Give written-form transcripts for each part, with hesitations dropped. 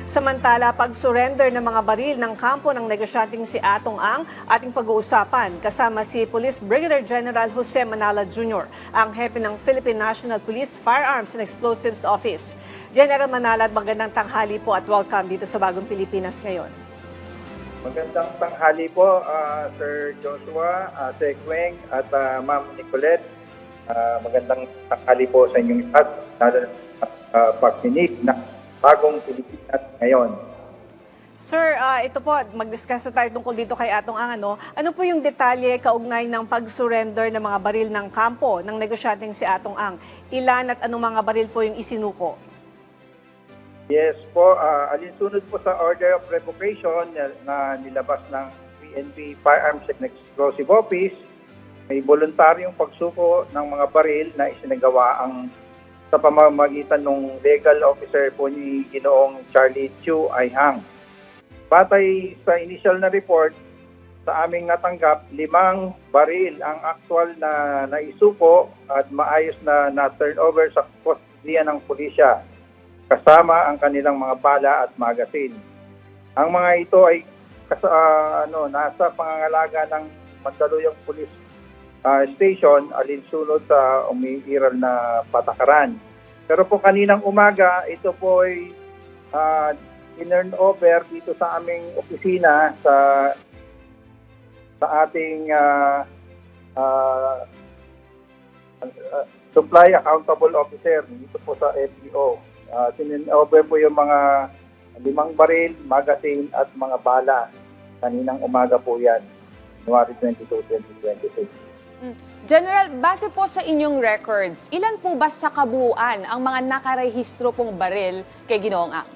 Samantala, pag-surrender ng mga baril ng kampo ng negosyanteng si Atong Ang ating pag-uusapan kasama si Police Brigadier General Jose Manala Jr., ang hepe ng Philippine National Police Firearms and Explosives Office. General Manala, magandang tanghali po at welcome dito sa Bagong Pilipinas ngayon. Magandang tanghali po, Sir Joshua, Sir Kweng, at Ma'am Nicolette. Magandang tanghali po sa inyong lahat, lalo na pagkinig ng Bagong Pilipinas ngayon. Sir, ito po, mag-discuss na tayo tungkol dito kay Atong Ang. Ano po yung detalye kaugnay ng pag-surrender ng mga baril ng kampo ng negosyanteng si Atong Ang? Ilan at anong mga baril po yung isinuko? Yes po, alinsunod po sa Order of Revocation na nilabas ng PNP Firearms and Explosive Office, may voluntaryong pagsuko ng mga baril na isinagawa sa pamamagitan ng legal officer po ni Ginoong Charlie Chu Aihang. Batay sa initial na report, sa aming natanggap, 5 baril ang actual na naisuko at maayos na turn over sa kustodiya ng pulisya, kasama ang kanilang mga bala at magazine. Ang mga ito ay nasa pangangalaga ng Mandaluyong Police Station alinsunod sa umiiral na patakaran. Pero po kaninang umaga, ito po ay in-turn over dito sa aming opisina sa ating Supply Accountable Officer dito po sa FEO. Sin-over po yung mga 5 baril, magazine at mga bala. Kaninang umaga po yan, January 22, 2026. General, base po sa inyong records, ilan po ba sa kabuuan ang mga nakarehistro pong baril kay Ginoong Ang?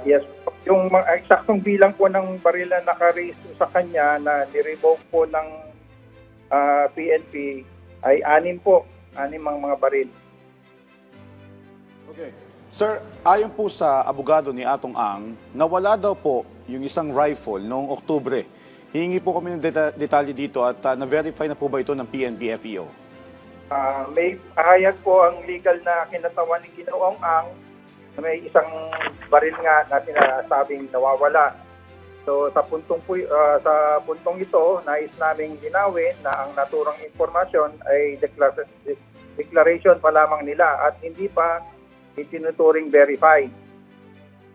Yes, yung eksaktong bilang po ng baril na nakarehistro sa kanya na ni-revoke po ng PNP ay 6 po, 6 ang mga baril. Okay. Sir, ayon po sa abogado ni Atong Ang, nawala daw po yung isang rifle noong Oktubre. Hihingi po kami ng detalye dito at na-verify na po ba ito ng PNP FEO? May pahayag po ang legal na kinatawan ni Ginoong Ang na may isang baril nga na sinasabing nawawala. So sa puntong ito, nais naming linawin na ang naturang informasyon ay declaration pa lamang nila at hindi pa itinuturing verified.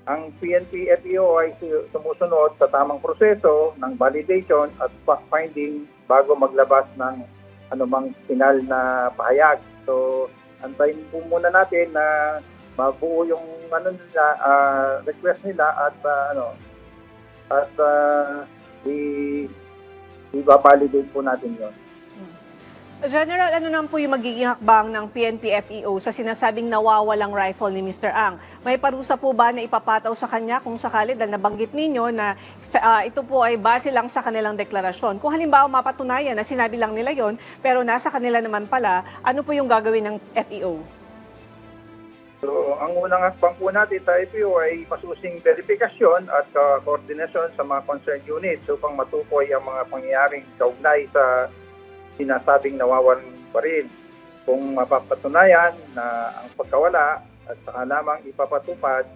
Ang PNP FEO ay sumusunod sa tamang proseso ng validation at fact-finding bago maglabas ng anumang final na pahayag. So, antayin po muna natin na mabuo yung request nila at i-validate po natin yon. General, ano naman po yung magiging hakbang ng PNP FEO sa sinasabing nawawalang rifle ni Mr. Ang? May parusa po ba na ipapataw sa kanya kung sakali dahil nabanggit ninyo na ito po ay base lang sa kanilang deklarasyon? Kung halimbawa mapatunayan na sinabi lang nila yon pero nasa kanila naman pala, ano po yung gagawin ng FEO? So, ang unang hakbang po natin sa FEO ay masusing verifikasyon at koordinasyon sa mga concerned units upang matukoy ang mga pangyayaring kaugnay sa sinasabing nawawalang baril. Kung mapapatunayan na ang pagkawala at saka lamang ipapatupad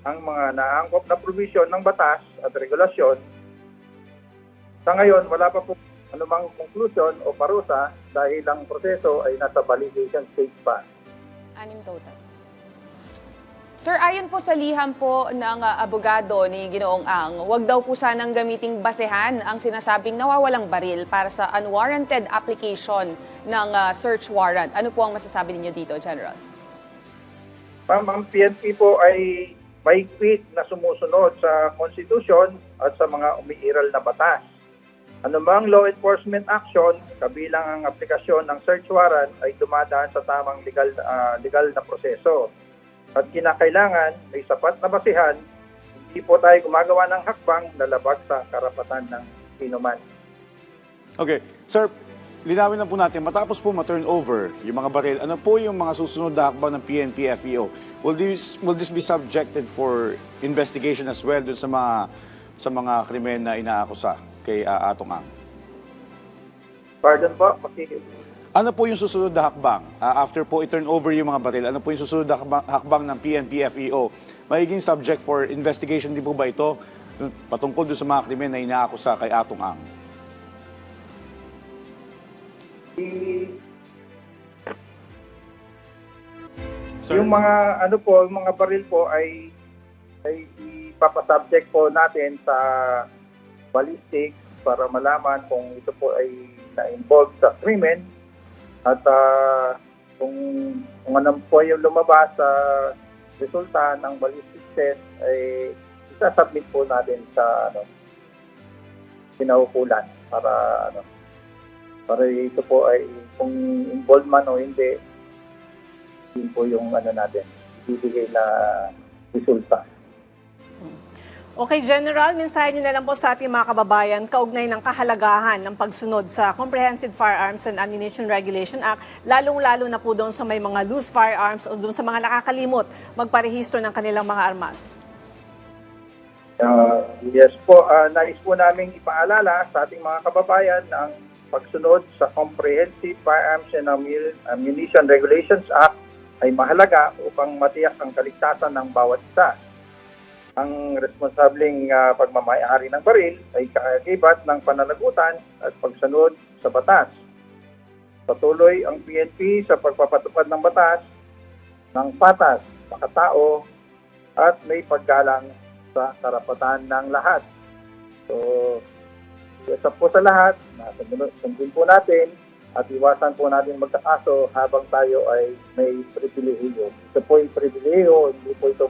ang mga naangkop na provision ng batas at regulasyon, sa ngayon wala pa po anumang conclusion o parusa dahil ang proseso ay nasa validation stage pa. 6 total. Sir, ayon po sa liham po ng abogado ni Ginoong Ang, wag daw po sanang gamiting basehan ang sinasabing nawawalang baril para sa unwarranted application ng search warrant. Ano po ang masasabi ninyo dito, General? Ang PNP po ay mahigpit na sumusunod sa konstitusyon at sa mga umiiral na batas. Anumang law enforcement action, kabilang ang aplikasyon ng search warrant ay dumadaan sa tamang legal na proseso. At kinakailangan may sapat na basihan, hindi po tayo gumagawa ng hakbang na labag sa karapatan ng sinuman. Okay. Sir, linawin na po natin, matapos po ma-turn over yung mga baril, ano po yung mga susunod na hakbang ng PNP FEO? Will this be subjected for investigation as well dun sa mga krimen na inaakusa kay Atong Ang? Pardon po? Ano po yung susunod na hakbang? After po i-turn over yung mga baril, ano po yung susunod na hakbang ng PNP FEO magiging subject for investigation din po ba ito patungkol doon sa mga krimen na inaakusa kay Atong Ang? Sir? Yung mga yung mga baril po ay ipapasubject po natin sa ballistics para malaman kung ito po ay na-involved sa krimen at kung ano po yung lumabas sa resulta ng ballistic test ay isasubmit po natin sa kinaukulan para para ito po ay kung involved man o hindi, yun po yung natin ibibigay na resulta. Okay, General, mensahe niyo na lang po sa ating mga kababayan kaugnay ng kahalagahan ng pagsunod sa Comprehensive Firearms and Ammunition Regulation Act, lalong-lalo na po doon sa may mga loose firearms o doon sa mga nakakalimot magparehistro ng kanilang mga armas. Yes po, nais po namin ipaalala sa ating mga kababayan ang pagsunod sa Comprehensive Firearms and Ammunition Regulations Act ay mahalaga upang matiyak ang kaligtasan ng bawat isa. Ang responsableng pagmamayari ng baril ay kaakibat ng pananagutan at pagsunod sa batas. Patuloy ang PNP sa pagpapatupad ng batas ng patas, makatao at may paggalang sa karapatan ng lahat. So, isa po sa lahat, sundin po natin at iwasan po natin magkakaso habang tayo ay may pribilehiyo. Ito po yung pribilehiyo, hindi po ito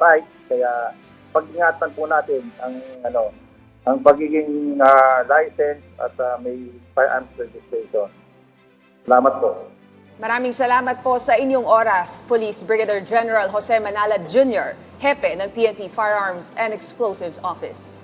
right. Kaya pag-ingatan po natin ang pagiging license at may firearms registration. Salamat po. Maraming salamat po sa inyong oras, Police Brigadier General Jose Manala Jr., Hepe ng PNP Firearms and Explosives Office.